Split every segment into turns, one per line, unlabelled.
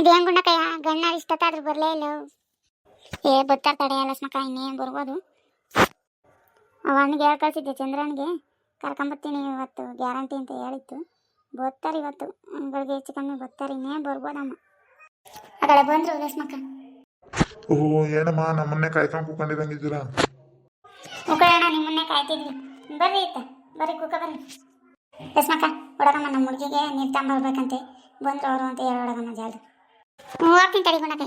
ಇದೇನ್ ಗುಂಡಕಯ್ಯ ಗಣ್ಣ ಇಷ್ಟತ್ತಾದ್ರೂ ಬರಲೇ ಇಲ್ಲ. ಬರ್ತಾರ ತಡೆ ಲಸ್ಮಕ್ಕ, ಇನ್ನೇನು ಬರ್ಬೋದು. ಅವನಿಗೆ ಹೇಳಿ ಕಳಿಸಿದ್ದೆ ಚಂದ್ರನಿಗೆ, ಕರ್ಕೊಂಬರ್ತೀನಿ ಇವತ್ತು ಗ್ಯಾರಂಟಿ ಅಂತ ಹೇಳಿತ್ತು. ಬರ್ತಾರೆ ಇವತ್ತು ಬೆಳಗ್ಗೆ ಹೆಚ್ಚು ಕಮ್ಮಿ ಬರ್ತಾರೆ, ಇನ್ನೇನು ಬರ್ಬೋದಮ್ಮ. ಆ ಕಡೆ ಬಂದ್ರು ಲಸ್ಮಕ್ಕ.
ಓಹೋ ಏನಮ್ಮ ನಮ್ಮನ್ನೇ ಕಾಯ್ಕೊಂಡು ಕೂಕೊಂಡಿರಂಗಿದ್ದೀರಾ?
ಮುಖಣ್ಣ ನಿಮ್ಮನ್ನೇ ಕಾಯ್ತಿದ್ವಿ, ಬರ್ರಿ ಇತ್ತ ಬರ್ರಿ ಕೂಕ ಬರ್ರಿ. ಲಸ್ಮಕ್ಕ ಹೊಡಗಮ್ಮ, ನಮ್ಮ ಹುಡುಗಿಗೆ ನೀರು ತಗೊಂಬರ್ಬೇಕಂತೆ, ಬಂದ್ರು ಅವರು ಅಂತ ಹೇಳಿ ಹೊಡಗಮ್ಮ ಜಾಲ್ದು. ಹೋಗ್ತೀನಿ ತಡಿ ಗುಣಕ್ಕೆ.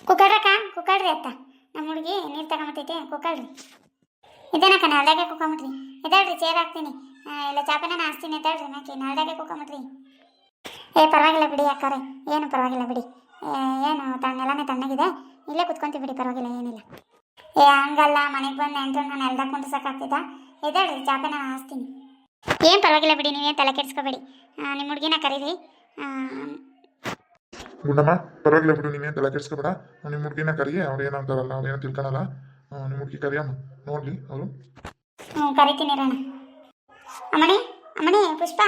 ಕುಕ್ಕಳ್ರಕ್ಕ ಕುಕ್ಕಳ್ರಿ ಅತ್ತ, ನಮ್ಮ ಹುಡುಗಿ ನೀರು ತಗೊಂಬತ್ತೈತೆ ಕುಕ್ಕಳ್ರಿ. ಇದೇನಕ್ಕ ನಾಲ್ದಾಗೆ ಕುಕ್ಕೊಂಬಿಟ್ರಿ, ಎದ್ದಾಳ್ರಿ ಚೇರ್ ಹಾಕ್ತೀನಿ, ಇಲ್ಲ ಚಾಪೆನ ಹಾಸ್ತೀನಿ, ಎದ್ದಾಳ್ರಿ ಮ್ಯಾಕೆ ನಾಲ್ದಾಗೆ ಕುಕ್ಕೊಂಬಿಟ್ರಿ. ಪರವಾಗಿಲ್ಲ ಬಿಡಿ ಅಕ್ಕಾರೆ, ಏನು ಪರವಾಗಿಲ್ಲ ಬಿಡಿ, ಏನು ನೆಲನೇ ತಣ್ಣಗಿದೆ, ಇಲ್ಲೇ ಕುತ್ಕೊಂತೀವಿ ಬಿಡಿ, ಪರವಾಗಿಲ್ಲ ಏನಿಲ್ಲ. ಹಂಗಲ್ಲ, ಮನೆಗೆ ಬಂದು ನೆಂಟ್ರು ನಾನು ನೆಲ್ದಾಗ ಕುಂಡ್ರಸಕ್ಕಾಗ್ತಿದ್ದ, ಎದ್ದಾಳ್ರಿ ಚಾಪೆನ ಹಾಸ್ತೀನಿ. ಏನು ಪರವಾಗಿಲ್ಲ ಬಿಡಿ, ನೀವೇನು ತಲೆ ಕೆಡಿಸ್ಕೋಬೇಡಿ, ನಿಮ್ಮ ಹುಡುಗಿನ ಕರೀರಿ.
ಗುಂಡಮ್ಮ ಪರವಾಗಿಲ್ಲ ಬಿಡು, ನೀನೇನು ತಲೆ ಕೆಡಿಸ್ಕೋಬೇಡ, ನಿಮ್ಮ ಹುಡುಗಿನ ಕರಿ, ಅವ್ರು ಏನೋ ಅಂತಾರಲ್ಲ ಅವ್ರು ಏನೋ ತಿಳ್ಕೊಳಲ್ಲ, ನಿಮ್ಮ ಹುಡುಗಿ ಕರಿಯಮ್ಮ ನೋಡ್ಲಿ ಅವರು.
ಕರಿತೀನಿ ರಣ. ಅಮ್ಮಣಿ ಅಮ್ಮಣಿ ಪುಷ್ಪ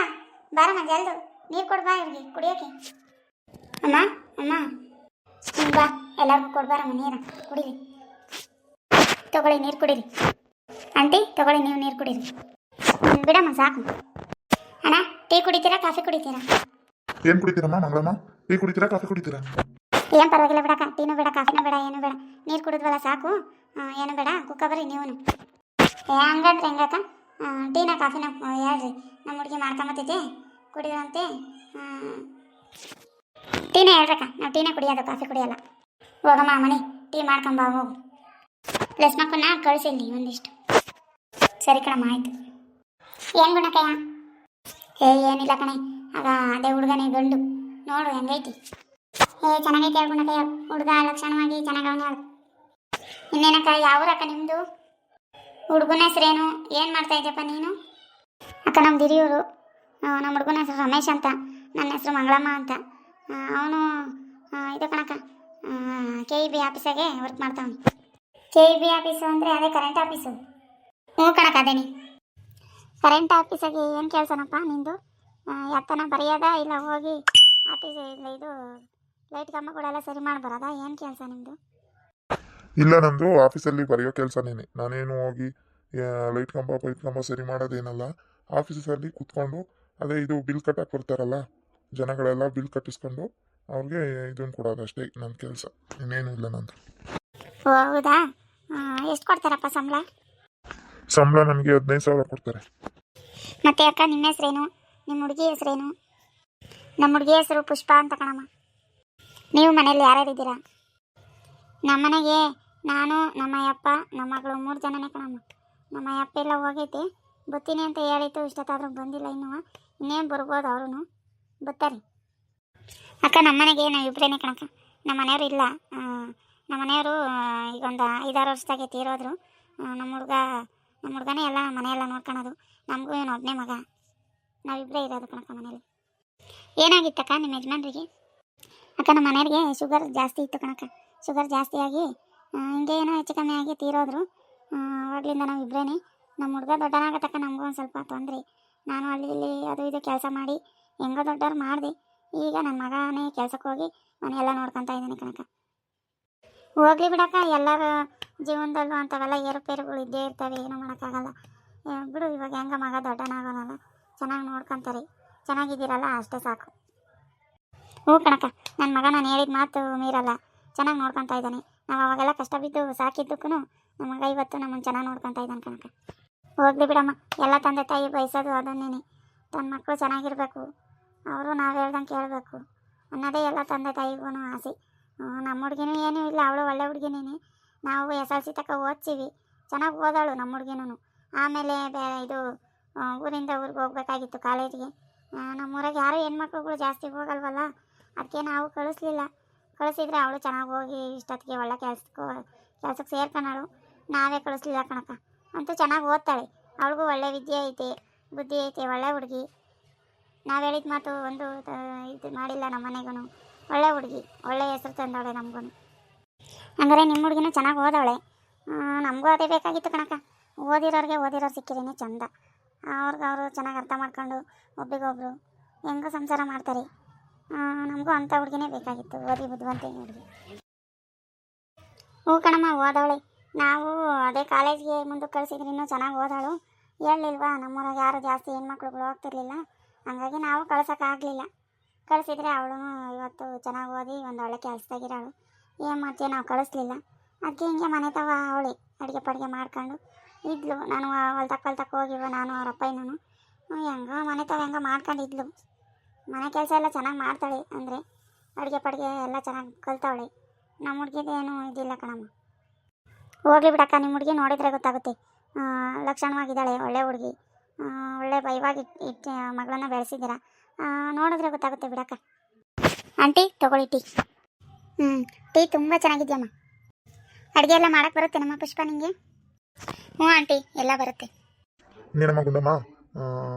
ಬಾರಮ್ಮ ಜಲ್ದು ನೀರು ಕೊಡ್ಬಾ ಇವ್ರಿಗೆ ಕುಡಿಯೋಕೆ. ಅಮ್ಮ ಅಮ್ಮ ಬಾ ಎಲ್ಲರಿಗೂ ಕೊಡ್ಬಾರಮ್ಮ ನೀರು ಕುಡೀರಿ. ತಗೊಳ್ಳಿ ನೀರು ಕುಡೀರಿ. ಆಂಟಿ ತಗೊಳ್ಳಿ ನೀವು ನೀರು ಕುಡೀರಿ. ಬಿಡಮ್ಮ ಸಾಕು. ಅಣ್ಣ ಟೀ ಕುಡಿತೀರಾ ಕಾಫಿ ಕುಡಿತೀರಾ?
ಏನು ಕುಡಿತೀರಮ್ಮ ಮಂಗಳಮ್ಮ? ಟೀ ಕುಡಿತೀರಾ ಕಾಫಿ ಕುಡಿತೀರಾ?
ಏನು ಪರವಾಗಿಲ್ಲ ಬಿಡಕ್ಕ, ಟೀನೂ ಬೇಡ ಕಾಫಿನೂ ಬೇಡ ಏನು ಬೇಡ, ನೀರು ಕುಡಿದ್ವಲ್ಲ ಸಾಕು, ಏನು ಬೇಡ ಕುಕ್ಕ ಬರ್ರಿ ನೀವು. ಹಂಗಂದ್ರೆ ಹೆಂಗಕ್ಕ, ಟೀನ ಕಾಫಿನ ಹೇಳ್ರಿ, ನಮ್ಮ ಹುಡುಗಿ ಮಾಡ್ಕೊಂಬತ್ತೈತೆ ಕುಡಿಯೋಂತೆ. ಟೀನೇ ಹೇಳ್ರಕ್ಕ, ನಾವು ಟೀನೇ ಕುಡಿಯೋದು ಕಾಫಿ ಕುಡಿಯೋಲ್ಲ. ಹೋಗಮ್ಮ ಮಣಿ ಟೀ ಮಾಡ್ಕೊಂಬ ಹೋಗು. ಲಸ್ಮಕ್ಕನ್ನ ಕಳಿಸಿಲ್ಲಿ ಒಂದಿಷ್ಟು. ಸರಿ ಕಣಮ್ಮ ಆಯ್ತು. ಏನು ಗುಣಕಯ್ಯ? ಏನಿಲ್ಲ ಕಣೆ, ಆಗ ಅದೇ ಹುಡುಗನೇ ಗಂಡು ನೋಡು ಹೆಂಗೈತಿ. ಚೆನ್ನಾಗೈತೆ ಗುಣಕಯ್ಯ, ಹುಡುಗ ಲಕ್ಷಣವಾಗಿ ಚೆನ್ನಾಗವನೇ. ಇನ್ನೇನಕ್ಕ ಯಾವೂರಕ್ಕ ನಿಮ್ಮದು? ಹುಡುಗನ ಹೆಸ್ರೇನು? ಏನು ಮಾಡ್ತಾ ಇದ್ದಪ್ಪ ನೀನು? ಅಕ್ಕ ನಮ್ಮ ಹಿರಿಯೂರು, ನಮ್ಮ ಹುಡುಗನ ಹೆಸರು ರಮೇಶ್ ಅಂತ, ನನ್ನ ಹೆಸರು ಮಂಗಳಮ್ಮ ಅಂತ. ಅವನು ಇದು ಕಣಕ್ಕ KEB ಆಫೀಸಾಗೆ ವರ್ಕ್ ಮಾಡ್ತಾವನು. KEB ಆಫೀಸು ಅಂದರೆ ಅದೇ ಕರೆಂಟ್ ಆಫೀಸು. ಹ್ಞೂ ಕಣಕ್ಕ ಅದೇನಿ ಕರೆಂಟ್ ಆಫೀಸಾಗೆ. ಏನು ಕೆಲಸನಪ್ಪ ನಿಂದು? ಎತ್ತನ ಬರೆಯೋದ ಇಲ್ಲ ಹೋಗಿ ಆಫೀಸ್ ಇಲ್ಲ ಇದು ಲೈಟ್ ಕಂಬಗಳೆಲ್ಲ ಸರಿ ಮಾಡಿ ಬರೋದಾ? ಏನು ಕೆಲಸ ನಿಮ್ಮದು?
ಇಲ್ಲ ನಂದು ಆಫೀಸಲ್ಲಿ ಬರೆಯೋ ಕೆಲಸನೇನೆ, ನಾನೇನು ಹೋಗಿ ಲೈಟ್ ಕಂಬ ಸರಿ ಮಾಡೋದೇನಲ್ಲ, ಆಫೀಸಲ್ಲಿ ಕೂತ್ಕೊಂಡು ಅದೇ ಇದು ಬಿಲ್ ಕಟ್ಟಕ್ಕೆ ಬರ್ತಾರಲ್ಲ ಜನಗಳೆಲ್ಲ, ಬಿಲ್ ಕಟ್ಟಿಸ್ಕೊಂಡು ಅವ್ರಿಗೆ ಇದನ್ನು ಕೊಡೋದು ಅಷ್ಟೇ ನನ್ನ ಕೆಲಸ, ಇನ್ನೇನು ಇಲ್ಲ ನಂದು.
ಹೌದಾ? ಎಷ್ಟು ಕೊಡ್ತಾರಪ್ಪ ಸಂಬಳ?
ಸಂಬಳ ನನಗೆ 15,000 ಕೊಡ್ತಾರೆ.
ಮತ್ತೆ ಅಕ್ಕ ನಿಮ್ಮ ಹೆಸ್ರೇನು? ನಿಮ್ಮ ಹುಡುಗಿ ಹೆಸ್ರೇನು? ನಮ್ಮ ಹುಡುಗಿ ಹೆಸರು ಪುಷ್ಪ ಅಂತ ಕಣಮ್ಮ. ನೀವು ಮನೇಲಿ ಯಾರ್ಯಾರಿದ್ದೀರಾ? ನಮ್ಮ ಮನೆಗೆ ನಾನು, ನಮ್ಮ ಅಪ್ಪ, ನಮ್ಮ ಮಗಳು 3 ಜನನೇ ಕಣಮ್ಮ. ನಮ್ಮ ಅಪ್ಪ ಎಲ್ಲ ಹೋಗೈತೆ, ಬರ್ತೀನಿ ಅಂತ ಹೇಳಿತ್ತು, ಇಷ್ಟೊತ್ತಾದ್ರೂ ಬಂದಿಲ್ಲ ಇನ್ನೇನು ಬರ್ಬೋದು ಅವರು ಬರ್ತಾರೆ. ಅಕ್ಕ ನಮ್ಮ ಮನೆಗೆ ನಾವು ಇಬ್ಬರೇನೆ ಕಣಕ್ಕ, ನಮ್ಮ ಮನೆಯವರು ಇಲ್ಲ. ನಮ್ಮ ಮನೆಯವರು ಈಗ ಒಂದು 5-6 ವರ್ಷದಾಗೆ ತೀರೋದ್ರು. ನಮ್ಮ ಹುಡುಗನೇ ಎಲ್ಲ ಮನೆಯೆಲ್ಲ ನೋಡ್ಕೊಳೋದು, ನಮಗೂ ಏನು ಒಬ್ಬನೇ ಮಗ, ನಾವಿಬ್ಬರೇ ಇರೋದು ಕಣಕ್ಕ ಮನೇಲಿ. ಏನಾಗಿತ್ತಕ್ಕ ನಿಮ್ಮ ಯಜಮಾನ್ರಿಗೆ? ಅಕ್ಕ ನಮ್ಮ ಮನೆಯವ್ರಿಗೆ ಶುಗರ್ ಜಾಸ್ತಿ ಇತ್ತು ಕಣಕ್ಕ, ಶುಗರ್ ಜಾಸ್ತಿ ಆಗಿ ಹಿಂಗೆ ಏನೋ ಹೆಚ್ಚು ಕಮ್ಮಿ ಆಗಿ ತೀರೋದ್ರು. ಅವಾಗಲಿಂದ ನಾವು ಇಬ್ಬರೇನೆ. ನಮ್ಮ ಹುಡುಗ ದೊಡ್ಡನಾಗತ್ತಕ್ಕ, ನಮಗೂ ಒಂದು ಸ್ವಲ್ಪ ತೊಂದರೆ. ನಾನು ಅಲ್ಲಿ ಅದು ಇದು ಕೆಲಸ ಮಾಡಿ ಹೆಂಗೋ ದೊಡ್ಡವ್ರು ಮಾಡಿದೆ. ಈಗ ನನ್ನ ಮಗನೇ ಕೆಲಸಕ್ಕೆ ಹೋಗಿ ಮನೆಯೆಲ್ಲ ನೋಡ್ಕೊತಾ ಇದ್ದಾನೆ ಕಣಕ್ಕ. ಹೋಗ್ಲಿ ಬಿಡಕ್ಕ, ಎಲ್ಲರ ಜೀವನದಲ್ಲೂ ಅಂಥವೆಲ್ಲ ಏರುಪೇರುಗಳು ಇದ್ದೇ ಇರ್ತವೆ, ಏನೂ ಮಾಡೋಕ್ಕಾಗಲ್ಲ ಬಿಡು. ಇವಾಗ ಹೆಂಗ ಮಗ ದೊಡ್ಡನಾಗೋನಲ್ಲ, ಚೆನ್ನಾಗಿ ನೋಡ್ಕೊತಾರೆ, ಚೆನ್ನಾಗಿದ್ದೀರಲ್ಲ ಅಷ್ಟೇ ಸಾಕು. ಹ್ಞೂ ಕಣಕ್ಕ, ನನ್ನ ಮಗ ನಾನು ಹೇಳಿದ ಮಾತು ಮೀರಲ್ಲ, ಚೆನ್ನಾಗಿ ನೋಡ್ಕೊತಾ ಇದ್ದಾನೆ. ನಾವು ಅವಾಗೆಲ್ಲ ಕಷ್ಟ ಬಿದ್ದು ಸಾಕಿದ್ದಕ್ಕೂ ನಮ್ಮ ಮಗ ಇವತ್ತು ನಮ್ಮನ್ನು ಚೆನ್ನಾಗಿ ನೋಡ್ಕೊತಾ ಇದ್ದಾನೆ ಕಣಕ್ಕ. ಹೋಗ್ಲಿ ಬಿಡಮ್ಮ, ಎಲ್ಲ ತಂದೆ ತಾಯಿ ಬಯಸೋದು ಅದನ್ನೇನೆ, ತನ್ನ ಮಕ್ಕಳು ಚೆನ್ನಾಗಿರಬೇಕು, ಅವರು ನಾವು ಹೇಳ್ದಂಗೆ ಕೇಳಬೇಕು ಅನ್ನೋದೇ ಎಲ್ಲ ತಂದೆ ತಾಯಿಗೂ ಆಸೆ. ನಮ್ಮ ಹುಡುಗಿನೂ ಏನೂ ಇಲ್ಲ, ಅವಳು ಒಳ್ಳೆ ಹುಡುಗಿನೇನೆ. ನಾವು SLC ತಕ್ಕ ಓದ್ತೀವಿ, ಚೆನ್ನಾಗಿ ಓದಾಳು ನಮ್ಮ ಹುಡುಗಿನೂ. ಆಮೇಲೆ ಇದು ಊರಿಂದ ಊರಿಗೆ ಹೋಗ್ಬೇಕಾಗಿತ್ತು ಕಾಲೇಜಿಗೆ. ನಮ್ಮೂರಾಗೆ ಯಾರೂ ಹೆಣ್ಮಕ್ಳುಗಳು ಜಾಸ್ತಿ ಹೋಗಲ್ವಲ್ಲ, ಅದಕ್ಕೆ ನಾವು ಕಳಿಸ್ಲಿಲ್ಲ. ಕಳಿಸಿದ್ರೆ ಅವಳು ಚೆನ್ನಾಗಿ ಹೋಗಿ ಇಷ್ಟೊತ್ತಿಗೆ ಒಳ್ಳೆ ಕೆಲ್ಸಕ್ಕೆ ಸೇರ್ಕೊಳ್ಳೋಳು. ನಾವೇ ಕಳಿಸ್ಲಿಲ್ಲ ಕಣಕ್ಕ. ಅಂತೂ ಚೆನ್ನಾಗಿ ಓದ್ತಾಳೆ, ಅವಳಿಗೂ ಒಳ್ಳೆ ವಿದ್ಯೆ ಐತೆ, ಬುದ್ಧಿ ಐತೆ, ಒಳ್ಳೆ ಹುಡುಗಿ. ನಾವು ಹೇಳಿದ ಮಾತು ಒಂದು ಇದು ಮಾಡಿಲ್ಲ ನಮ್ಮ ಮನೆಗೂ. ಒಳ್ಳೆ ಹುಡುಗಿ, ಒಳ್ಳೆ ಹೆಸರು ತಂದವಳೆ ನಮಗೂ. ಹಂಗಾರೆ ನಿಮ್ಮ ಹುಡುಗಿನೂ ಚೆನ್ನಾಗಿ ಓದವಳೆ. ನಮಗೂ ಅದೇ ಬೇಕಾಗಿತ್ತು ಕಣಕ್ಕ, ಓದಿರೋರು ಸಿಕ್ಕಿರೇನೆ ಚಂದ. ಅವ್ರಿಗೆ ಅವರು ಚೆನ್ನಾಗಿ ಅರ್ಥ ಮಾಡ್ಕೊಂಡು ಒಬ್ರಿಗೊಬ್ರು ಹೆಂಗೋ ಸಂಸಾರ ಮಾಡ್ತಾರೆ. ನಮಗೂ ಅಂಥ ಹುಡುಗಿನೇ ಬೇಕಾಗಿತ್ತು, ಓದಿ ಬುದ್ಧಿವಂತ ಹುಡುಗಿ. ಹ್ಞೂ ಕಣಮ್ಮ, ಓದವಳೆ. ನಾವು ಅದೇ ಕಾಲೇಜ್ಗೆ ಮುಂದಕ್ಕೆ ಕಳಿಸಿದ್ರೆ ಇನ್ನೂ ಚೆನ್ನಾಗಿ ಓದಾಳು. ಹೇಳಲಿಲ್ವಾ, ನಮ್ಮೂರಾಗ ಯಾರು ಜಾಸ್ತಿ ಹೆಣ್ಮಕ್ಳುಗಳು ಹೋಗ್ತಿರ್ಲಿಲ್ಲ, ಹಂಗಾಗಿ ನಾವು ಕಳ್ಸೋಕ್ಕಾಗಲಿಲ್ಲ. ಕಳಿಸಿದ್ರೆ ಅವಳು ಇವತ್ತು ಚೆನ್ನಾಗಿ ಓದಿ ಒಂದು ಒಳ್ಳೆ ಕೆಲಸದಾಗಿರೋಳು. ಏನು ಮಾಡ್ತೀವಿ, ನಾವು ಕಳಿಸ್ಲಿಲ್ಲ. ಅದಕ್ಕೆ ಹಿಂಗೆ ಮನೆ ತವ ಅವಳೆ ಅಡುಗೆ ಪಡುಗೆ ಮಾಡ್ಕೊಂಡು ಇದ್ಲು. ನಾನು ಹೊಲ್ತಕ್ಕೆ ಹೋಗಿವ, ನಾನು ಅವ್ರ ಅಪ್ಪಯ್ಯನೂ ಹೆಂಗೋ ಮನೆ ತವ ಹೆಂಗೋ ಮಾಡ್ಕೊಂಡಿದ್ಲು. ಮನೆ ಕೆಲಸ ಎಲ್ಲ ಚೆನ್ನಾಗಿ ಮಾಡ್ತಾಳೆ, ಅಂದರೆ ಅಡುಗೆ ಪಡುಗೆ ಎಲ್ಲ ಚೆನ್ನಾಗಿ ಕಲ್ತವಳೆ. ನಮ್ಮ ಹುಡುಗಿದೇನು ಇದಿಲ್ಲ ಕಣಮ್ಮ. ಹೋಗ್ಲಿ ಬಿಡಕ್ಕ, ನಿಮ್ಮ ಹುಡುಗಿ ನೋಡಿದರೆ ಗೊತ್ತಾಗುತ್ತೆ. ಲಕ್ಷಣವಾಗಿದ್ದಾಳೆ, ಒಳ್ಳೆ ಹುಡುಗಿ, ಒಳ್ಳೆ ಬೈವಾಗಿ ಇಟ್ಟು ಮಗಳನ್ನ ಬೆಳೆಸಿದ್ದೀರಾ, ನೋಡಿದ್ರೆ ಗೊತ್ತಾಗುತ್ತೆ ಬಿಡಕ್ಕ. ಆಂಟಿ ತಗೊಳ್ಳಿ ಟೀ. ಟೀ ತುಂಬ ಚೆನ್ನಾಗಿದೆಯಮ್ಮ. ಅಡುಗೆ ಎಲ್ಲ ಮಾಡೋಕ್ಕೆ ಬರುತ್ತೆ ನಮ್ಮ ಪುಷ್ಪ ನಿಮಗೆ? ಹ್ಞೂ ಆಂಟಿ, ಎಲ್ಲ ಬರುತ್ತೆ.
ಇನ್ನೇನಮ್ಮ ಗುಂಡಮ್ಮ,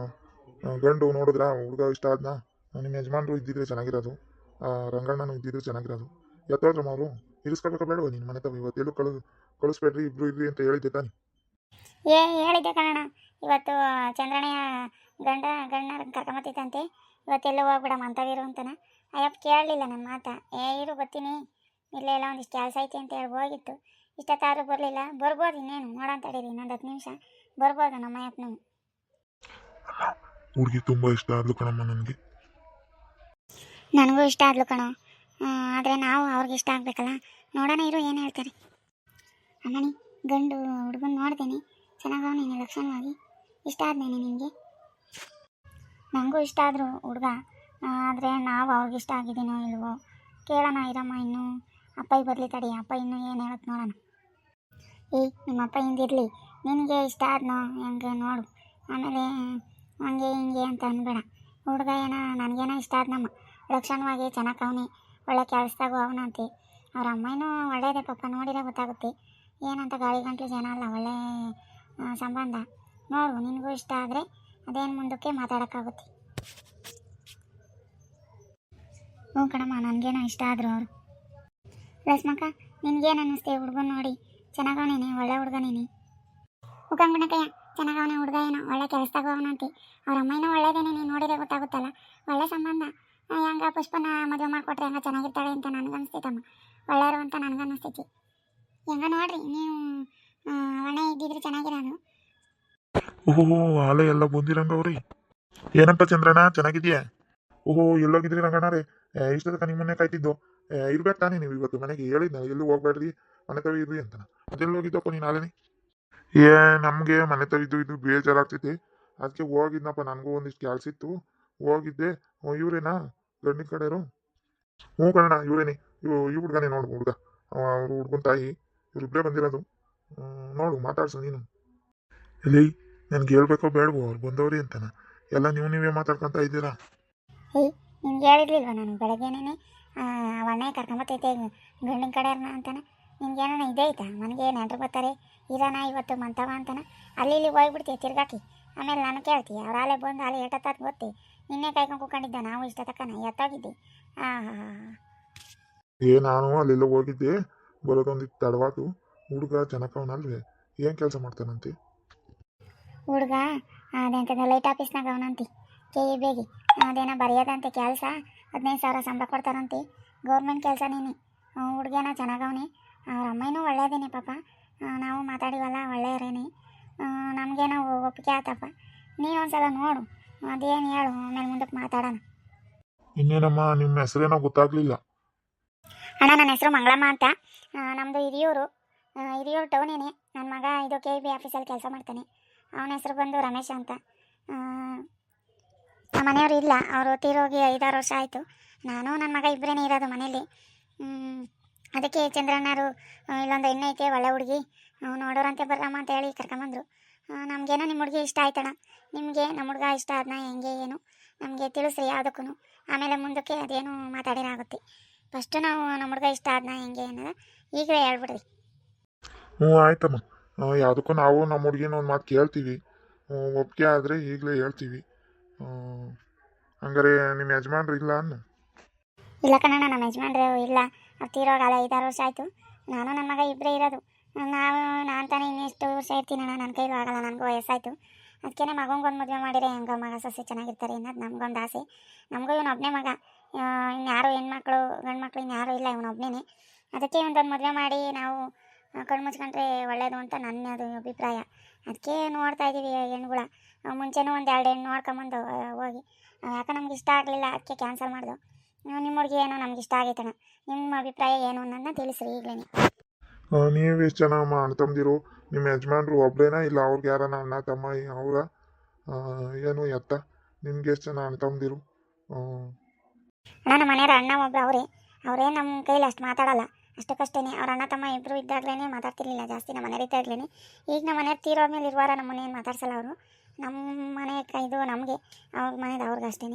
ಗಂಡು ನೋಡಿದ್ರ ಹುಡುಗ ಇಷ್ಟ ಆದ್ನ? ನಿಮ್ಮ ಯಜಮಾನ್ರು ಇದ್ದಿದ್ರೆ ಚೆನ್ನಾಗಿರೋದು, ರಂಗಣ್ಣನು ಇದ್ದಿದ್ರೆ ಚೆನ್ನಾಗಿರೋದು. ಎತ್ತೋದ್ರಮ್ಮ ಅವರು ಇರಿಸ್ಕೊಳ್ಬೇಕಾ ಬೇಡವ ನೀನು ಮನೆ ತವ? ಇವತ್ತೆಲ್ಲೂ ಕಳಿಸ್ಬೇಡ್ರಿ, ಇಬ್ರು ಇರ್ರಿ ಅಂತ ಹೇಳಿದ್ದೆ ತಾನೆ?
ಹೇಳಿದ್ದೆ ಕಣಣ್ಣ. ಇವತ್ತು ಚಂದ್ರಣ್ಣಯ ಗಂಡನ ಕರ್ಕೊಂಬತ್ತಿತ್ತಂತೆ. ಇವತ್ತೆಲ್ಲೂ ಹೋಗ್ಬಿಡಮ್ಮ ಅಂತವೀರು ಅಂತಾನೆ. ಅಯ್ಯಪ್ಪ ಕೇಳಲಿಲ್ಲ ನನ್ನ ಮಾತಾ. ಇರು ಬರ್ತೀನಿ, ಇಲ್ಲೇ ಎಲ್ಲ ಒಂದಿಷ್ಟು ಕೆಲಸ ಐತಿ ಅಂತ ಹೇಳಿ ಹೋಗಿತ್ತು. ಇಷ್ಟೊತ್ತಾದ್ರೂ ಬರಲಿಲ್ಲ. ಬರ್ಬೋದು, ಇನ್ನೇನು ನೋಡೋಣ ತಡೀರಿ, ಇನ್ನೊಂದು 10 ನಿಮಿಷ ಬರ್ಬೋದು ನಮ್ಮ ಅಯ್ಯಪ್ಪನೂ.
ಹುಡುಗಿ ತುಂಬ ಇಷ್ಟ ಆದ್ಲು ಕಣಮ್ಮ ನನಗೆ.
ನನಗೂ ಇಷ್ಟ ಆದ್ಲು ಕಣೋ, ಆದರೆ ನಾವು ಅವ್ರಿಗೆ ಇಷ್ಟ ಆಗಬೇಕಲ್ಲ. ನೋಡೋಣ ಇರು ಏನು ಹೇಳ್ತಾರೆ. ಅಮ್ಮನಿ, ಗಂಡು ಹುಡುಗನ ನೋಡ್ದೇನೆ, ಚೆನ್ನಾಗವನೇನೆ ಲಕ್ಷಣವಾಗಿ. ಇಷ್ಟ ಆದ್ನೇನೆ ನಿನಗೆ? ನನಗೂ ಇಷ್ಟ ಆದರು ಹುಡುಗ, ಆದರೆ ನಾವು ಅವ್ರಿಗೆ ಇಷ್ಟ ಆಗಿದ್ದೀನೋ ಇಲ್ವೋ ಕೇಳೋಣ ಇರಮ್ಮ. ಇನ್ನೂ ಅಪ್ಪ ಬರಲಿ ತಡಿ, ಅಪ್ಪ ಇನ್ನೂ ಏನು ಹೇಳತ್ತೆ ನೋಡೋಣ. ನಿಮ್ಮ ಅಪ್ಪ ಹಿಂದಿರಲಿ, ನಿನಗೆ ಇಷ್ಟ ಆದ್ನೋ ಹೆಂಗೆ ನೋಡು, ಆಮೇಲೆ ಹಂಗೆ ಹಿಂಗೆ ಅಂತ ಅನ್ಬೇಡ. ಹುಡುಗ ಏನೋ ನನಗೇನೋ ಇಷ್ಟ ಆದ್ನಮ್ಮ, ಲಕ್ಷಣವಾಗಿ ಚೆನ್ನಾಗಿ ಅವನೇ, ಒಳ್ಳೆ ಕೆಲಸದಾಗೂ ಅವನಂತೆ. ಅವ್ರ ಅಮ್ಮನೂ ಒಳ್ಳೇದೇ ಪಾಪ, ನೋಡಿದ್ರೆ ಗೊತ್ತಾಗುತ್ತೆ. ಏನಂತ ಗಾಳಿ ಗಂಟ್ಲು ಜನ ಅಲ್ಲ, ಒಳ್ಳೆ ಸಂಬಂಧ. ನೋಡು, ನಿನಗೂ ಇಷ್ಟ ಆದರೆ ಅದೇನು ಮುಂದಕ್ಕೆ ಮಾತಾಡೋಕ್ಕಾಗುತ್ತೆ. ಹ್ಞೂ ಕಣಮ್ಮ, ನನಗೇನೋ ಇಷ್ಟ ಆದರು ಅವರು. ರಶ್ಮಕ್ಕ, ನಿನಗೇನು ಅನ್ನಿಸ್ತೆ ಹುಡುಗನ ನೋಡಿ? ಚೆನ್ನಾಗವನೇನೆ, ಒಳ್ಳೆ ಹುಡುಗನೇನೆ. ಉಕ್ಕಂಗುಣಕಯ್ಯ, ಚೆನ್ನಾಗವನೇ ಹುಡುಗ, ಏನೋ ಒಳ್ಳೆ ಕೆಲಸದಾಗೂ ಅವನಂತೆ. ಅವ್ರ ಅಮ್ಮನೂ ಒಳ್ಳೇದೇನೆ, ನೀನು ನೋಡಿದ್ರೆ ಗೊತ್ತಾಗುತ್ತಲ್ಲ. ಒಳ್ಳೆ ಸಂಬಂಧ. ಹೆಂಗ ಪುಷ್ಪನ ಮದುವೆ ಮಾಡಿಕೊಟ್ರೆ ಹೆಂಗ ಚೆನ್ನಾಗಿರ್ತಾಳೆ ಅಂತ ನನಗನ್ನಿಸ್ತೈತಮ್ಮ, ಒಳ್ಳೆಯರು ಅಂತ ನನಗನ್ನಿಸ್ತೈತಿ. ಹೆಂಗ ನೋಡ್ರಿ ನೀವು, ಒಳ್ಳೆ ಇದ್ದಿದ್ರೆ ಚೆನ್ನಾಗಿರೋದು.
ಓಹೋ, ಆಲೆ ಎಲ್ಲ ಬಂದಿರಂಗವ್ರಿ. ಏನಪ್ಪ ಚಂದ್ರಣ್ಣ, ಚೆನ್ನಾಗಿದ್ಯಾ? ಓಹೋ, ಎಲ್ಲೋಗಿದ್ರಿ ರಂಗಣ್ಣರೇ? ಇಷ್ಟೊತ್ತಕ ನಿಮ್ಮನ್ನೇ ಕಾಯ್ತಿದ್ದು. ಇರ್ಬೇಕು ತಾನೇ ನೀವು ಇವತ್ತು ಮನೆಗೆ? ಹೇಳಿದ್ನ ಎಲ್ಲೂ ಹೋಗ್ಬೇಡ್ರಿ, ಮನೆ ತವಿ ಇರ್ರಿ ಅಂತ. ಅದೆಲ್ಲ ಹೋಗಿದ್ದಪ್ಪ ನೀನು ಆಲೇನೆ? ನಮಗೆ ಮನೆ ತವಿದ್ದು ಇದು ಬೇಜಾರಾಗ್ತೈತಿ, ಅದಕ್ಕೆ ಹೋಗಿದ್ನಪ್ಪ. ನನಗೂ ಒಂದಿಷ್ಟು ಕೆಲಸ ಇತ್ತು, ಹೋಗಿದ್ದೆ. ಇವ್ರೇನಾ ಗಂಡಿನ ಕಡೆಯವರು? ಹ್ಞೂ ಕಣ, ಇವರೇನೆ. ಈ ಹುಡ್ಗನೇ ನೋಡು, ಹುಡುಗ ಅವರು ಹುಡ್ಗನ ತಾಯಿ, ಇವರಿಬ್ಬರೇ ಬಂದಿರೋದು. ನೋಡು, ಮಾತಾಡ್ಸು ನೀನು. ಇಲ್ಲಿ ನನಗೆ ಹೇಳ್ಬೇಕೋ ಬೇಡವೋ ಅವ್ರು ಬಂದವ್ರಿ ಅಂತಾನ? ಎಲ್ಲ ನೀವೇ ಮಾತಾಡ್ಕೊತಾ ಇದ್ದೀರಾ?
ನಿಮ್ಗೆ ಹೇಳಿರ್ಲಿಲ್ವ ನಾನು ಬೆಳಗ್ಗೆನೇ ಅವಣ್ಣೆ ಕರ್ಕೊಂಬತ್ತೈತೆ ಗಂಡಿನ ಕಡೆಯವ್ರನ್ನ ಅಂತಾನೆ? ನಿಮ್ಗೇನ ಇದೇ ಐತಾ? ನನಗೆ ನೆಂಟ್ರು ಬರ್ತಾರೆ ಇರೋಣ ಇವತ್ತು ಮಂತವ ಅಂತಾನೆ. ಅಲ್ಲಿ ಇಲ್ಲಿ ಹೋಗ್ಬಿಡ್ತೀಯ ತಿರ್ಗಾಕಿ, ಆಮೇಲೆ ನಾನು ಕೇಳ್ತೀಯ. ಅವ್ರು ಆಲೆ ಬಂದು ಅಲ್ಲಿ ಏಟತ್ತಾದ ಗೊತ್ತಿ, ನಿನ್ನೆ ಕಾಯ್ಕೊಂಡು ಕೂಕೊಂಡಿದ್ದೆ. ನಾವು ಇಷ್ಟ ತಕ್ಕನ ಎತ್ತೋಗಿದ್ದೆ.
ನಾನು ಅಲ್ಲೆಲ್ಲ ಹೋಗಿದ್ದೆ, ಬರೋದೊಂದಿತ್ತು ತಡವಾತು. ಹುಡುಗ ಜನಕವನಲ್ವೇ, ಏನು ಕೆಲಸ ಮಾಡ್ತಾನಂತೆ
ಹುಡುಗ? ಅದೆಂತದ ಲೈಟ್ ಆಫೀಸ್ನಾಗ ಅವನಂತೆ, KEBಗೆ. ಅದೇನೋ ಬರೆಯೋದಂತೆ ಕೆಲಸ, 15,000 ಸಂಬಳ ಕೊಡ್ತಾರಂತೆ, ಗೌರ್ಮೆಂಟ್ ಕೆಲಸ. ನೀನು ಹುಡುಗೇನ ಚೆನ್ನಾಗವನೇ, ಅವ್ರ ಅಮ್ಮನೂ ಒಳ್ಳೇದೇನೆ ಪಾಪ. ನಾವು ಮಾತಾಡಿವಲ್ಲ, ಒಳ್ಳೆಯವರೇನೆ. ನಮಗೇನೋ ಒಪ್ಪಿಗೆ ಆತಪ್ಪ. ನೀನೊಂದ್ಸಲ ನೋಡು, ಅದೇನು ಹೇಳು, ಆಮೇಲೆ ಮುಂದಕ್ಕೆ ಮಾತಾಡೋಣ.
ಇನ್ನೇನಮ್ಮ, ನಿಮ್ಮ ಹೆಸರೇನೋ ಗೊತ್ತಾಗ್ಲಿಲ್ಲ.
ಅಣ್ಣ, ನನ್ನ ಹೆಸರು ಮಂಗಳಮ್ಮ ಅಂತ. ನಮ್ಮದು ಹಿರಿಯೂರು ಟೌನೇನೆ. ನನ್ನ ಮಗ ಇದು KEB ಆಫೀಸಲ್ಲಿ ಕೆಲಸ ಮಾಡ್ತಾನೆ. ಅವನ ಹೆಸರು ಬಂದು ರಮೇಶ್ ಅಂತ. ನಮ್ಮ ಮನೆಯವರು ಇಲ್ಲ, ಅವರು ತೀರೋಗಿ 5-6 ವರ್ಷ ಆಯಿತು. ನಾನು ನನ್ನ ಮಗ ಇಬ್ಬರೇ ಇರೋದು ಮನೇಲಿ. ಅದಕ್ಕೆ ಚಂದ್ರಣ್ಣರು ಇಲ್ಲೊಂದು ಹೆಣ್ಣು ಐತೆ, ಒಳ್ಳೆ ಹುಡುಗಿ, ನೋಡೋರಂತೆ ಬರ್ರಮ್ಮ ಅಂತ ಹೇಳಿ ಕರ್ಕೊಂಬಂದರು. ನಮಗೇನೋ ನಿಮ್ಮ ಹುಡುಗಿ ಇಷ್ಟ ಆಯ್ತಣ್ಣ. ನಿಮಗೆ ನಮ್ಮ ಹುಡುಗ ಇಷ್ಟ ಆದ್ನ ಹೆಂಗೆ ಏನು ನಮಗೆ ತಿಳಿಸ್ರಿ ಯಾವುದಕ್ಕೂ. ಆಮೇಲೆ ಮುಂದಕ್ಕೆ ಅದೇನು ಮಾತಾಡಿರಾಗುತ್ತೆ. ಫಸ್ಟು ನಾವು ನಮ್ಮ ಹುಡುಗ ಇಷ್ಟ ಆದ್ನ ಹೆಂಗೆ ಅನ್ನೋದು ಈಗಲೇ ಹೇಳ್ಬಿಡ್ರಿ.
ಹ್ಞೂ ಆಯ್ತಮ್ಮ, ಯಾವುದಕ್ಕೂ ನಾವು ನಮ್ಮ ಹುಡುಗಿನ ಒಂದು ಮಾತು ಕೇಳ್ತೀವಿ. ಒಪ್ಪಿಗೆ ಆದರೆ ಈಗಲೇ ಹೇಳ್ತೀವಿ. ಹಂಗಾರೆ ನಿಮ್ಮ ಯಜಮಾನ್ರು ಇಲ್ಲ ಅನ್ನ?
ಇಲ್ಲ ಕಣಣ್ಣ, ನಮ್ಮ ಯಜಮಾನ್ರು ಇಲ್ಲ, ಅವ್ರು ತೀರೋಗಲ್ಲ. 5-6 ವರ್ಷ ಆಯಿತು. ನಾನು ನನ್ನ ಮಗ ಇಬ್ಬರೇ ಇರೋದು. ನಾನು ತಾನೇ ಇನ್ನೆಷ್ಟು ವರ್ಷ ಇರ್ತೀನಣ್ಣ, ನನ್ನ ಕೈಲೂ ಆಗಲ್ಲ, ನನಗೂ ವಯಸ್ಸಾಯಿತು. ಅದಕ್ಕೆ ಮಗಂಗೊಂದು ಮದುವೆ ಮಾಡಿದ್ರೆ ಹೆಂಗೋ ಮಗ ಸೊಸೆ ಚೆನ್ನಾಗಿರ್ತಾರೆ ಅನ್ನೋದು ನಮಗೊಂದು ಆಸೆ. ನಮಗೂ ಇವನು ಒಬ್ಬನೇ ಮಗ, ಇನ್ಯಾರು ಹೆಣ್ಮಕ್ಳು ಗಂಡು ಮಕ್ಳು ಇನ್ಯಾರೂ ಇಲ್ಲ, ಇವನೊಬ್ಬನೇ. ಅದಕ್ಕೆ ಒಂದೊಂದು ಮದುವೆ ಮಾಡಿ ನಾವು ಕಣ್ಣು ಮುಚ್ಕೊಂಡ್ರೆ ಒಳ್ಳೇದು ಅಂತ ನನ್ನ ಅದು ಅಭಿಪ್ರಾಯ. ಅದಕ್ಕೆ ನೋಡ್ತಾ ಇದ್ದೀವಿ ಹೆಣ್ಗಳ. ಮುಂಚೆನೂ ಒಂದು ಎರಡು ಹೆಣ್ಣು ನೋಡ್ಕೊಂಬಂದು ಹೋಗಿ ಯಾಕೆ ನಮ್ಗೆ ಇಷ್ಟ ಆಗಲಿಲ್ಲ, ಅದಕ್ಕೆ ಕ್ಯಾನ್ಸಲ್ ಮಾಡ್ದು. ನಿಮ್ಮ ಹುಡುಗಿ ಏನೋ ನಮ್ಗೆ ಇಷ್ಟ ಆಗೈತಣ್ಣ. ನಿಮ್ಮ ಅಭಿಪ್ರಾಯ ಏನು ಅನ್ನೋದನ್ನ ತಿಳಿಸ್ರಿ ಈಗಲೇ.
ನೀವು ಎಷ್ಟು ಜನ ಅಮ್ಮ ಅಣ್ಣ ತಮ್ಮದಿರು? ನಿಮ್ಮ ಯಜಮಾನ್ರು ಒಬ್ಬರೇನಾ ಇಲ್ಲ ಅವ್ರಿಗೆ ಯಾರನ ಅಣ್ಣ ತಮ್ಮ ಅವರ ಏನು ಎತ್ತ? ನಿಮ್ಗೆ ಎಷ್ಟು ಜನ ಅಣ್ಣ ತಮ್ಮದಿರು?
ಅಣ್ಣ ನಮ್ಮ ಮನೆಯವ್ರ ಅಣ್ಣ ಒಬ್ಬರು ಅವರೇ ನಮ್ಮ ಕೈಲಿ ಅಷ್ಟು ಮಾತಾಡಲ್ಲ. ಅಷ್ಟಕ್ಕಷ್ಟೇ ಅವ್ರ ಅಣ್ಣ ತಮ್ಮ ಇಬ್ಬರು ಇದ್ದಾಗಲೇ ಮಾತಾಡ್ತಿರ್ಲಿಲ್ಲ ಜಾಸ್ತಿ. ನಮ್ಮ ಮನೆಯವ್ರು ಇದ್ದಾಗಲೇ. ಈಗ ನಮ್ಮ ಮನೆಯವ್ರು ತೀರೋದ್ಮೇಲೆ ಇರುವಾರ ನಮ್ಮ ಮನೇನು ಮಾತಾಡ್ಸಲ್ಲ ಅವರು. ನಮ್ಮ ಮನೆ ಇದು ನಮಗೆ, ಅವ್ರ ಮನೇದು ಅವ್ರಿಗೆ ಅಷ್ಟೇ.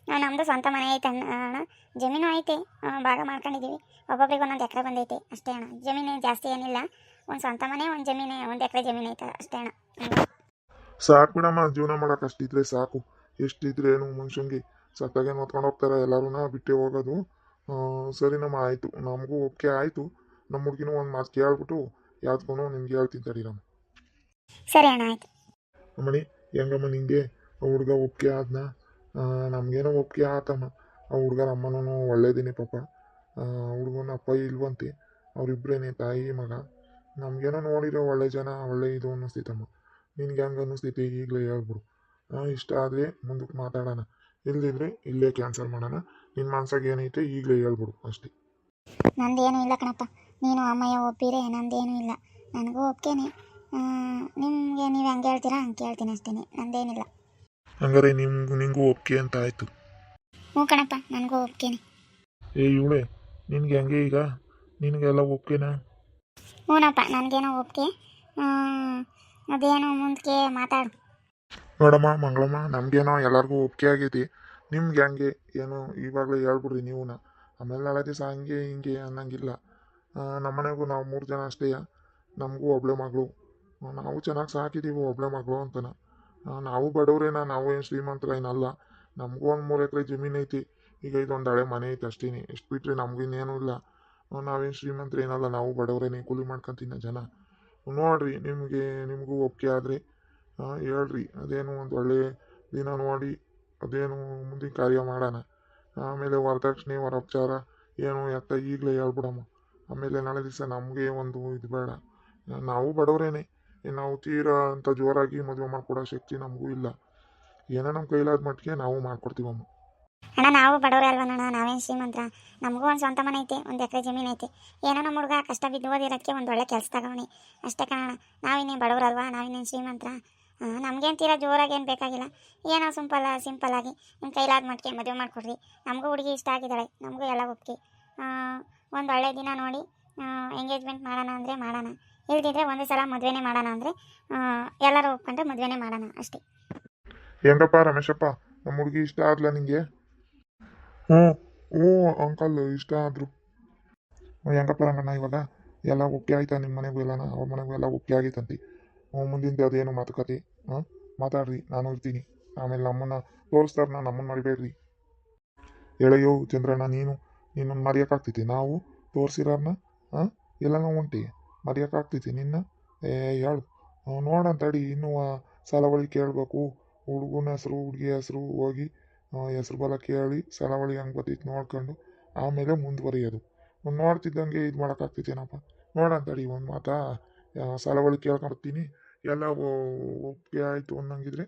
ನಮ್ಮದು ಸ್ವಂತ ಮನೆ ಐತೆ ಅಣ್ಣ. ಜಮೀನು ಐತೆ, ಭಾಗ ಮಾಡ್ಕೊಂಡಿದ್ದೀವಿ. ಒಬ್ಬೊಬ್ರಿಗೆ ಒಂದೊಂದು ಎಕರೆ ಬಂದೈತೆ ಅಷ್ಟೇ ಅಣ್ಣ. ಜಮೀನು ಜಾಸ್ತಿ ಏನಿಲ್ಲ. ಒಂದು ಸ್ವಂತ ಮನೆ, ಒಂದು ಜಮೀನು, 1 ಎಕರೆ ಜಮೀನು ಐತೆ ಅಷ್ಟೇ ಅಣ್ಣ.
ಸಾಕು ಬಿಡಮ್ಮ, ಜೀವನ ಮಾಡೋಕೆ ಅಷ್ಟಿದ್ರೆ ಸಾಕು. ಎಷ್ಟಿದ್ರೆ ಏನು ಮನುಷ್ಯಂಗೆ ಸತ್ತಾಗೇನು ಹೊತ್ಕೊಂಡು ಹೋಗ್ತಾರೆ, ಎಲ್ಲರೂ ಬಿಟ್ಟೇ ಹೋಗೋದು. ಸರಿನಮ್ಮ, ಆಯಿತು, ನಮಗೂ ಒಪ್ಪಿಗೆ ಆಯಿತು. ನಮ್ಮ ಹುಡುಗಿನೂ ಒಂದು ಮಾತು ಕೇಳ್ಬಿಟ್ಟು ಯಾವ್ದಕ್ಕೂ ನಿಮ್ಗೆ ಹೇಳ್ತೀನಿ ತಡೀರಮ್ಮ.
ಸರಿ ಅಣ್ಣ, ಆಯಿತು.
ಅಮ್ಮನಿ, ಹೆಂಗಮ್ಮ ನಿಂಗೆ ಹುಡುಗ ಒಪ್ಪಿಗೆ ಆದ್ನ? ನಮಗೇನೋ ಒಪ್ಪಿಗೆ ಆತಮ್ಮ. ಆ ಹುಡುಗರ ಅಮ್ಮನೂ ಒಳ್ಳೇದೇನೆ ಪಾಪ. ಹುಡುಗನ ಅಪ್ಪ ಇಲ್ವಂತೆ, ಅವರಿಬ್ಬರೇನೆ ತಾಯಿ ಮಗ. ನಮಗೇನೋ ನೋಡಿರೋ ಒಳ್ಳೆ ಜನ, ಒಳ್ಳೆ ಇದು ಅನ್ನಿಸ್ತೈತಮ್ಮ. ನಿನ್ಗೆ ಹೆಂಗೆ ಅನ್ನಿಸ್ತೈತಿ ಈಗಲೇ ಹೇಳ್ಬಿಡು. ಇಷ್ಟ ಆದರೆ ಮುಂದಕ್ಕೆ ಮಾತಾಡೋಣ, ಇಲ್ದಿದ್ರೆ ಇಲ್ಲೇ ಕ್ಯಾನ್ಸಲ್ ಮಾಡೋಣ. ನಿನ್ನ ಮನ್ಸಾಗ ಏನೈತೆ ಈಗಲೇ ಹೇಳ್ಬಿಡು ಅಷ್ಟೇ.
ನಂದೇನೂ ಇಲ್ಲ ಕಣಪ್ಪ, ನೀನು ಅಮ್ಮಯ್ಯ ಒಪ್ಪಿರೆ ನಂದೇನೂ ಇಲ್ಲ. ನನಗೂ ಒಪ್ಕೇನೆ. ನಿಮಗೆ ನೀವು ಹೆಂಗೆ ಹೇಳ್ತೀರಾ ಹಂಗೆ ಕೇಳ್ತೀನಿ ಅಷ್ಟೇ, ನಂದೇನಿಲ್ಲ.
ಹಂಗಾರೆ ನಿಂಗೂ ಒಪ್ಪಿಗೆ ಅಂತ ಆಯಿತು?
ಹ್ಞೂ ಕಣಪ್ಪ, ನನಗೂ ಒಪ್ಕೇನೆ.
ಇವಳೆ ನಿನಗೆ ಹೆಂಗೆ ಈಗ? ನಿನಗೆಲ್ಲ ಒಪ್ಕೆನಾ?
ಹ್ಞೂನಪ್ಪ, ನನಗೇನೋ ಒಪ್ಕೆ. ಅದೇನು ಮುಂದಕ್ಕೆ ಮಾತಾಡು.
ನೋಡಮ್ಮ ಮಂಗಳಮ್ಮ, ನಮಗೇನೋ ಎಲ್ಲರಿಗೂ ಒಪ್ಪಿಗೆ ಆಗೈತಿ. ನಿಮ್ಗೆ ಹೆಂಗೆ ಏನೋ ಇವಾಗಲೇ ಹೇಳ್ಬಿಡ್ರಿ ನೀವು. ಆಮೇಲೆ ನಾಳೆ ದಿವಸ ಹಂಗೆ ಹಿಂಗೆ ಅನ್ನಂಗಿಲ್ಲ. ನಮ್ಮನೆಗೂ ನಾವು 3 ಜನ ಅಷ್ಟೇ. ನಮಗೂ ಒಬ್ಬಳೆ ಮಗಳು. ನಾವು ಚೆನ್ನಾಗಿ ಸಾಕಿದ್ದೀವಿ ಒಬ್ಬಳೆ ಮಗಳು ಅಂತನ. ನಾವು ಬಡವ್ರೇನ, ನಾವು ಏನು ಶ್ರೀಮಂತರ ಏನಲ್ಲ. ನಮಗೂ ಒಂದು 3 ಎಕರೆ ಜಮೀನು ಐತಿ. ಈಗ ಇದೊಂದು ಹಳೆ ಮನೆ ಐತೆ ಅಷ್ಟೇ. ಎಷ್ಟು ಬಿಟ್ಟರೆ ನಮಗೂ ಇನ್ನೇನೂ ಇಲ್ಲ. ನಾವೇನು ಶ್ರೀಮಂತರ ಏನಲ್ಲ, ನಾವು ಬಡವರೇನೆ, ಕೂಲಿ ಮಾಡ್ಕೊಂತಿನ ಜನ. ನೋಡಿರಿ, ನಿಮಗೂ ಒಪ್ಪಿಗೆ ಆದರೆ ಹೇಳ್ರಿ. ಅದೇನು ಒಂದು ಒಳ್ಳೆ ದಿನ ನೋಡಿ ಅದೇನು ಮುಂದಿನ ಕಾರ್ಯ ಮಾಡೋಣ. ಆಮೇಲೆ ವರದಕ್ಷಿಣೆ ವರೋಪಚಾರ ಏನು ಎತ್ತ ಈಗಲೇ ಹೇಳ್ಬಿಡಮ್ಮ. ಆಮೇಲೆ ನಾಳೆ ದಿವಸ ನಮಗೆ ಒಂದು ಇದು ಬೇಡ. ನಾವು ಬಡವರೇನೆ, ನಾವು ತೀರಾ ಅಂತ ಜೋರಾಗಿ ಮದುವೆ ಮಾಡಿಕೊಡೋ ಶಕ್ತಿ ನಮಗೂ ಇಲ್ಲ. ಏನೋ ನಮ್ಮ ಕೈಲಾದ ಮಟ್ಟಿಗೆ ನಾವು ಮಾಡ್ಕೊಡ್ತೀವಮ್ಮ.
ಅಣ್ಣ, ನಾವು ಬಡವರೇ ಅಲ್ವಣ್ಣ, ನಾವೇನು ಶ್ರೀಮಂತರ? ನಮಗೂ ಒಂದು ಸ್ವಂತ ಮನೆ ಐತೆ, 1 ಎಕರೆ ಜಮೀನು ಐತೆ. ಏನೋ ನಮ್ಮ ಹುಡುಗ ಕಷ್ಟ ಬಿದ್ದು ಓದಿರೋದಕ್ಕೆ ಒಂದು ಒಳ್ಳೆ ಕೆಲಸ ತಗೋಣಿ ಅಷ್ಟೇ ಕಣ. ನಾವಿನ್ನೇನು ಬಡವರಲ್ವಾ, ನಾವಿನ್ನೇನು ಶ್ರೀಮಂತರ? ನಮಗೇನು ತೀರಾ ಜೋರಾಗಿ ಏನು ಬೇಕಾಗಿಲ್ಲ. ಏನೋ ಸಿಂಪಲ್ಲಾಗಿ ನಿಮ್ಮ ಕೈಲಾದ ಮಟ್ಟಿಗೆ ಮದುವೆ ಮಾಡಿಕೊಡ್ರಿ. ನಮಗೂ ಹುಡುಗಿ ಇಷ್ಟ ಆಗಿದ್ದಾಳೆ, ನಮಗೂ ಎಲ್ಲ ಒಪ್ಪಿಗೆ. ಒಂದು ಒಳ್ಳೆ ದಿನ ನೋಡಿ ಎಂಗೇಜ್ಮೆಂಟ್ ಮಾಡೋಣ ಅಂದರೆ ಮಾಡೋಣ, ಇಲ್ದಿದ್ರೆ ಒಂದೇ ಸಲ ಮದುವೆನೇ ಮಾಡೋಣ ಅಂದರೆ ಎಲ್ಲರೂ ಒಪ್ಕೊಂಡ್ರೆ ಮದುವೆನೇ ಮಾಡೋಣ ಅಷ್ಟೇ.
ಹೆಂಗಪ್ಪ ರಮೇಶಪ್ಪ, ನಮ್ಮ ಹುಡುಗಿ ಇಷ್ಟ ಆದ್ಲ ನಿಂಗೆ? ಹ್ಞೂ ಅಂಕಲ್, ಇಷ್ಟ ಆದರು. ಹೆಂಗಪ್ಪ ರಂಗಣ್ಣ, ಇವಾಗ ಎಲ್ಲ ಒಪ್ಪಿಗೆ ಆಯ್ತಾ? ನಿಮ್ಮ ಮನೆಗೂ ಎಲ್ಲನ ಅವ್ರ ಮನೆಗೂ ಎಲ್ಲ ಒಪ್ಪಿಗೆ ಆಗೈತಂತೆ. ಮುಂದಿನ ಅದೇನು ಮಾತುಕತೆ ಮಾತಾಡ್ರಿ, ನಾನು ಇರ್ತೀನಿ. ಆಮೇಲೆ ನಮ್ಮನ್ನು ತೋರಿಸ್ತಾರ, ನಮ್ಮನ್ನು ಮರಿಬೇಡ್ರಿ. ಎಳೆಯೋ ಚಂದ್ರಣ್ಣ, ನಿನ್ನನ್ನು ಮರೆಯೋಕ್ಕಾಗ್ತೈತಿ? ನಾವು ತೋರಿಸಿರೋರ್ನ ಎಲ್ಲನೂ ಹೊಂಟಿ ಮರೆಯೋಕ್ಕಾಗ್ತೈತಿ ನಿನ್ನ? ಹೇಳು ನೋಡಂತಡಿ. ಇನ್ನೂ ಸಾಲವಳಿ ಕೇಳಬೇಕು. ಹುಡುಗನ ಹೆಸರು ಹುಡುಗಿ ಹೆಸರು ಹೋಗಿ ಹೆಸ್ರು ಬಲ ಕೇಳಿ ಸಾಲವಳಿ ಹೆಂಗೆ ಬರ್ತೈತಿ ನೋಡ್ಕೊಂಡು ಆಮೇಲೆ ಮುಂದುವರಿಯೋದು. ನೋಡ್ತಿದ್ದಂಗೆ ಇದು ಮಾಡೋಕ್ಕಾಗ್ತೈತೇನಪ್ಪ? ನೋಡಂತಡಿ, ಒಂದು ಮಾತಾ ಸಾಲವಳಿ ಕೇಳ್ಕೊಡ್ತೀನಿ. ಎಲ್ಲ ಒಪ್ಪಿಗೆ ಆಯಿತು ಅನ್ನಂಗಿದ್ರೆ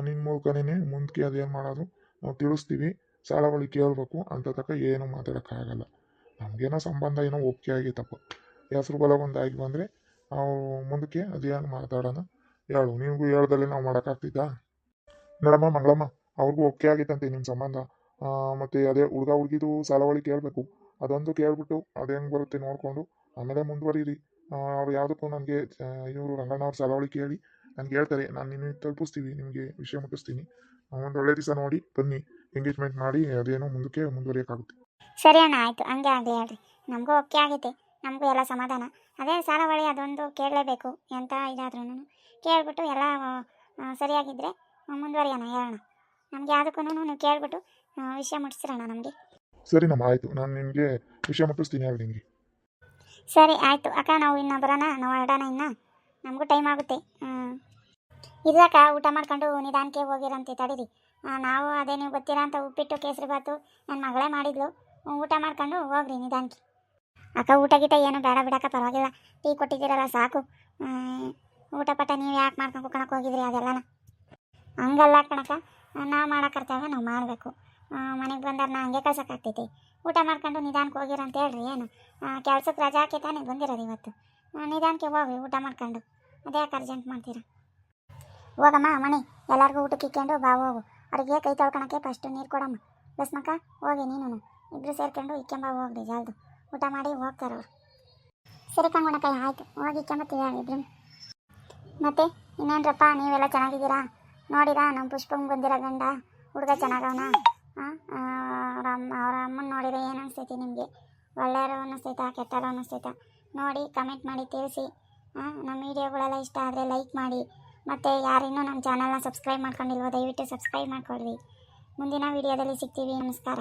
ನಿನ್ನ ಮೂಲಕನೇ ಮುಂದಕ್ಕೆ ಅದೇನು ಮಾಡೋದು ನಾವು ತಿಳಿಸ್ತೀವಿ. ಸಾಲವಳಿ ಕೇಳಬೇಕು ಅಂತ ತಕ್ಕ ಏನೂ ಮಾತಾಡೋಕ್ಕಾಗಲ್ಲ. ನಮಗೇನೋ ಸಂಬಂಧ ಏನೋ ಒಪ್ಪಿಗೆ ಆಗೈತಪ್ಪ. ಹೆಸ್ರು ಬಲ ಒಂದಾಗಿ ಬಂದರೆ ನಾವು ಮುಂದಕ್ಕೆ ಅದೇನು ಮಾತಾಡೋಣ. ಹೇಳು, ನಿನಗೂ ಹೇಳ್ದಲ್ಲೇ ನಾವು ಮಾಡೋಕ್ಕಾಗ್ತಿದ್ದಾ? ನೋಡಮ್ಮ ಮಂಗಳಮ್ಮ, ಅವ್ರಿಗೂ ಒಪ್ಪಿಗೆ ಆಗೈತಂತೆ ನಿಮ್ಮ ಸಂಬಂಧ. ಮತ್ತು ಅದೇ ಹುಡುಗಿದು ಸಾಲವಳಿ ಕೇಳಬೇಕು. ಅದೊಂದು ಕೇಳ್ಬಿಟ್ಟು ಅದು ಹೆಂಗೆ ಬರುತ್ತೆ ನೋಡಿಕೊಂಡು ಆಮೇಲೆ ಮುಂದುವರೀರಿ. ಅವ್ರು ಯಾವುದಕ್ಕೂ ನನಗೆ ಇವರು ರಂಗಣ್ಣವ್ರ ಸಾಲವಳಿ ಕೇಳಿ ನನಗೆ ಹೇಳ್ತಾರೆ, ನಾನು ನಿಮಗೆ ತಲುಪಿಸ್ತೀವಿ, ನಿಮಗೆ ವಿಷಯ ಮುಟ್ಟಿಸ್ತೀನಿ. ಒಂದು ಒಳ್ಳೆ ದಿವಸ ನೋಡಿ ಬನ್ನಿ, ಎಂಗೇಜ್ಮೆಂಟ್ ಮಾಡಿ ಅದೇನೋ ಮುಂದಕ್ಕೆ ಮುಂದುವರಿಯೋಕ್ಕಾಗುತ್ತೆ.
ಸರಿ ಅಣ್ಣ, ಆಯಿತು, ಹಂಗೆ ಆಗಲಿ ಹೇಳ್ರಿ. ನಮಗೂ ಒಪ್ಪಿಗೆ ಆಗೈತೆ, ನಮಗೂ ಎಲ್ಲ ಸಮಾಧಾನ. ಅದೇ ಸಾಲವಳಿ ಅದೊಂದು ಕೇಳಲೇಬೇಕು. ಎಂಥ ಇದಾದ್ರೂ ಕೇಳ್ಬಿಟ್ಟು ಎಲ್ಲ ಸರಿಯಾಗಿದ್ದರೆ ಮುಂದುವರಿಯೋಣ, ಹೇಳೋಣ. ನಮ್ಗೆ ಯಾವುದಕ್ಕೂ ನೀವು ಕೇಳ್ಬಿಟ್ಟು ವಿಷಯ ಮುಟ್ಟಿಸ್ರಣ್ಣ ನಮಗೆ.
ಸರಿನಮ್ಮ, ಆಯಿತು, ನಾನು ನಿಮಗೆ ವಿಷಯ ಮುಟ್ಟಿಸ್ತೀನಿ ಹೇಳಿ ನಿಮಗೆ.
ಸರಿ ಆಯಿತು ಅಕ್ಕ, ನಾವು ಇನ್ನು ಬರೋಣ, ನಾವು ಹೊರಡೋಣ. ಇನ್ನು ನಮಗೂ ಟೈಮ್ ಆಗುತ್ತೆ. ಇದ್ರಾಕ ಊಟ ಮಾಡ್ಕೊಂಡು ನಿಧಾನಕ್ಕೆ ಹೋಗಿರಂತೆ, ತಡೀರಿ. ನಾವು ಅದೇ ನೀವು ಗೊತ್ತಿರ ಅಂತ ಉಪ್ಪಿಟ್ಟು ಕೇಸರಿ ಬಾತು ನನ್ನ ಮಗಳೇ ಮಾಡಿದ್ಲು. ಊಟ ಮಾಡ್ಕೊಂಡು ಹೋಗ್ರಿ ನಿಧಾನಕ್ಕೆ. ಅಕ್ಕ ಊಟ ಗೀಟ ಏನು ಬೇಡ ಬಿಡಕ್ಕ, ಪರವಾಗಿಲ್ಲ. ಟೀ ಕೊಟ್ಟಿದ್ದೀರಲ್ಲ ಸಾಕು. ಊಟ ಪಟ ನೀವು ಯಾಕೆ ಮಾಡ್ಕೊಂಡು ಕುತ್ಕೊಳಕ್ಕೆ ಹೋಗಿದ್ರಿ ಅದೆಲ್ಲನ? ಹಂಗಲ್ಲ ಕಣಕ್ಕ, ನಾವು ಮಾಡೋ ಕರ್ತವ್ಯ ನಾವು ಮಾಡಬೇಕು. ಮನೆಗೆ ಬಂದವ್ರನ್ನ ಹಂಗೆ ಕಳ್ಸೋಕ್ಕಾಗ್ತೈತಿ? ಊಟ ಮಾಡ್ಕೊಂಡು ನಿಧಾನಕ್ಕೆ ಹೋಗಿರ ಅಂತ ಹೇಳ್ರಿ. ಏನು ಕೆಲ್ಸಕ್ಕೆ ರಜಾ ಹಾಕಿ ತಾನೇ ಬಂದಿರೋದು ಇವತ್ತು. ನಿಧಾನಕ್ಕೆ ಹೋಗಿ ಊಟ ಮಾಡ್ಕೊಂಡು, ಅದೇ ಯಾಕೆ ಅರ್ಜೆಂಟ್ ಮಾಡ್ತೀರಾ? ಹೋಗಮ್ಮ ಮನೆ ಎಲ್ಲರಿಗೂ ಊಟಕ್ಕೆ ಇಕ್ಕೊಂಡು ಬಾ ಹೋಗು. ಅವ್ರಿಗೆ ಕೈ ತೊಳ್ಕೊಳಕ್ಕೆ ಫಸ್ಟು ನೀರು ಕೊಡಮ್ಮ. ಬಸ್ಮಕ್ಕ ಹೋಗಿ ನೀನು ಇಬ್ಬರು ಸೇರ್ಕೊಂಡು ಇಕ್ಕೊಂಬ ಹೋಗ್ರಿ ಜಲ್ದು. ಊಟ ಮಾಡಿ ಹೋಗ್ತಾರವ್ರು. ಸರಿ ಕಣ್ಗುಣಕಾಯಿ ಆಯಿತು, ಹೋಗಿ ಇಕ್ಕೊಂಬತ್ತೀವಿ ಇಬ್ರು. ಮತ್ತೆ ಇನ್ನೇನ್ರಪ್ಪ, ನೀವೆಲ್ಲ ಚೆನ್ನಾಗಿದ್ದೀರಾ? ನೋಡಿರಾ ನಮ್ಮ ಪುಷ್ಪಂಗೆ ಬಂದಿರೋ ಗಂಡ ಹುಡುಗ ಚೆನ್ನಾಗವನ? ಅವ್ರ ಅಮ್ಮನ ನೋಡಿದ್ರೆ ಏನು ಅನಿಸ್ತೈತಿ ನಿಮಗೆ? ಒಳ್ಳೆಯರು ಅನ್ನಿಸ್ತೈತಾ ಕೆಟ್ಟರು ಅನ್ನಿಸ್ತೈತಾ? ನೋಡಿ ಕಮೆಂಟ್ ಮಾಡಿ ತಿಳಿಸಿ. ನಮ್ಮ ವೀಡಿಯೋಗಳೆಲ್ಲ ಇಷ್ಟ ಆದರೆ ಲೈಕ್ ಮಾಡಿ. ಮತ್ತು ಯಾರಿನ್ನೂ ನಮ್ಮ ಚಾನಲ್ನ ಸಬ್ಸ್ಕ್ರೈಬ್ ಮಾಡ್ಕೊಂಡಿಲ್ವೋ ದಯವಿಟ್ಟು ಸಬ್ಸ್ಕ್ರೈಬ್ ಮಾಡ್ಕೊಳ್ರಿ. ಮುಂದಿನ ವೀಡಿಯೋದಲ್ಲಿ ಸಿಗ್ತೀವಿ. ನಮಸ್ಕಾರ.